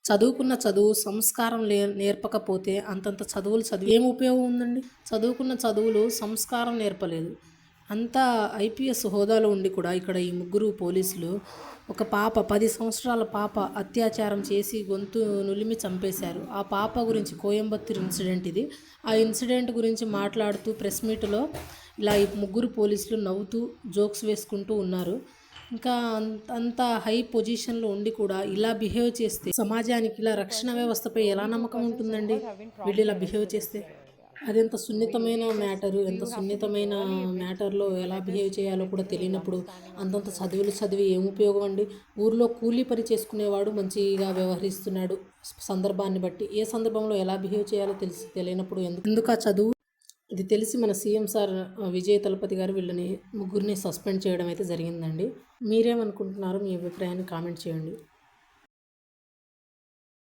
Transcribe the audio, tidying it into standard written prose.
చదువుకున్న చదువు సంస్కారం నేర్పకపోతే అంతంత చదువులు చదివి ఏం ఉపయోగం ఉందండి? చదువుకున్న చదువులు సంస్కారం నేర్పలేదు. అంతా ఐపీఎస్ హోదాలో ఉండి కూడా ఇక్కడ ఈ ముగ్గురు పోలీసులు ఒక పాప 10 సంవత్సరాల పాప అత్యాచారం చేసి గొంతు నులిమి చంపేశారు. ఆ పాప గురించి కోయంబత్తూర్ ఇన్సిడెంట్ ఇది. ఆ ఇన్సిడెంట్ గురించి మాట్లాడుతూ ప్రెస్ మీట్లో ఇలా ఈ ముగ్గురు పోలీసులు నవ్వుతూ జోక్స్ వేసుకుంటూ ఉన్నారు. ఇంకా అంత హై పొజిషన్లో ఉండి కూడా ఇలా బిహేవ్ చేస్తే సమాజానికి ఇలా రక్షణ వ్యవస్థపై ఎలా నమ్మకం ఉంటుందండి? వీళ్ళు ఇలా బిహేవ్ చేస్తే అది ఎంత సున్నితమైన మ్యాటరు, ఎంత సున్నితమైన మ్యాటర్లో ఎలా బిహేవ్ చేయాలో కూడా తెలియనప్పుడు అంతంత చదువులు చదివి ఏం ఉపయోగం అండి? ఊర్లో కూలీ పని చేసుకునేవాడు మంచిగా వ్యవహరిస్తున్నాడు సందర్భాన్ని బట్టి. ఏ సందర్భంలో ఎలా బిహేవ్ చేయాలో తెలియనప్పుడు ఎందుకు ఆ చదువు? ఇది తెలిసి మన సీఎం సార్ విజయ్ తలపతి గారు వీళ్ళని ముగ్గురిని సస్పెండ్ చేయడం అయితే జరిగిందండి. మీరేమనుకుంటున్నారో మీ అభిప్రాయాన్ని కామెంట్ చేయండి.